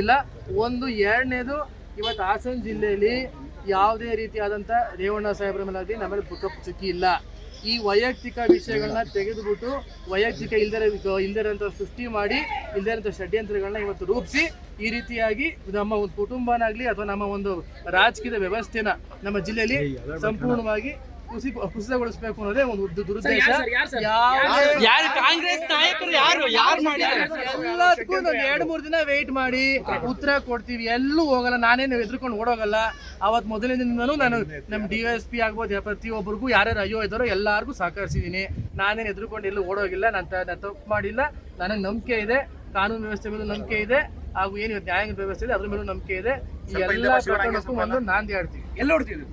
ಇಲ್ಲ. ಒಂದು ಎರಡನೇದು, ಇವತ್ತು ಹಾಸನ ಜಿಲ್ಲೆಯಲ್ಲಿ ಯಾವುದೇ ರೀತಿಯಾದಂಥ ರೇವಣ್ಣ ಸಾಹೇಬ್ರ ಮೇಲೆ ನಮ್ಮಲ್ಲಿ ಪುಕ್ಕ ಚುಕ್ಕಿ ಇಲ್ಲ. ಈ ವೈಯಕ್ತಿಕ ವಿಷಯಗಳನ್ನ ತೆಗೆದುಬಿಟ್ಟು ವೈಯಕ್ತಿಕ ಇಲ್ದಿರಂಥ ಸೃಷ್ಟಿ ಮಾಡಿ ಇಲ್ದಿರಂಥ ಷಡ್ಯಂತ್ರಗಳನ್ನ ಇವತ್ತು ರೂಪಿಸಿ ಈ ರೀತಿಯಾಗಿ ನಮ್ಮ ಒಂದು ಕುಟುಂಬನಾಗ್ಲಿ ಅಥವಾ ನಮ್ಮ ಒಂದು ರಾಜಕೀಯದ ವ್ಯವಸ್ಥೆನ ನಮ್ಮ ಜಿಲ್ಲೆಯಲ್ಲಿ ಸಂಪೂರ್ಣವಾಗಿ ಕುಸಿತಗೊಳಿಸಬೇಕು ಅನ್ನೋದೇ ಒಂದು ದುರುದ್ದೇಶ. ಕಾಂಗ್ರೆಸ್ ನಾಯಕರು ಎಲ್ಲದಕ್ಕೂ ನಾವು 2-3 ದಿನ ವೇಟ್ ಮಾಡಿ ಉತ್ತರ ಕೊಡ್ತೀವಿ. ಎಲ್ಲೂ ಹೋಗಲ್ಲ, ನಾನೇನು ಎದ್ರುಕೊಂಡು ಓಡೋಗಲ್ಲ. ಅವತ್ತು ಮೊದಲಿನಿಂದನೂ ನಾನು ನಮ್ಮ DSP ಆಗ್ಬೋದು ಪ್ರತಿಯೊಬ್ಬರಿಗೂ ಯಾರ್ಯಾರು ಅಯ್ಯೋ ಇದ್ದಾರೋ ಎಲ್ಲರಿಗೂ ಸಹಕರಿಸಿದ್ದೀನಿ. ನಾನೇನು ಎದ್ರುಕೊಂಡು ಎಲ್ಲೂ ಓಡೋಗಿಲ್ಲ. ನಾನು ತಪ್ಪು ಮಾಡಿಲ್ಲ. ನನಗೆ ನಂಬಿಕೆ ಇದೆ, ಕಾನೂನು ವ್ಯವಸ್ಥೆ ಮೇಲೂ ನಂಬಿಕೆ ಇದೆ, ಹಾಗೂ ಏನು ನ್ಯಾಯಾಂಗ ವ್ಯವಸ್ಥೆ ಇದೆ ಅದ್ರ ಮೇಲೂ ನಂಬಿಕೆ ಇದೆ. ಈ ಎಲ್ಲ ಪ್ರಕರಣಕ್ಕೂ ಒಂದು ನಾಂದಿ ಆಡ್ತೀವಿ. ಎಲ್ಲ ಹೊಡ್ತೀವಿ.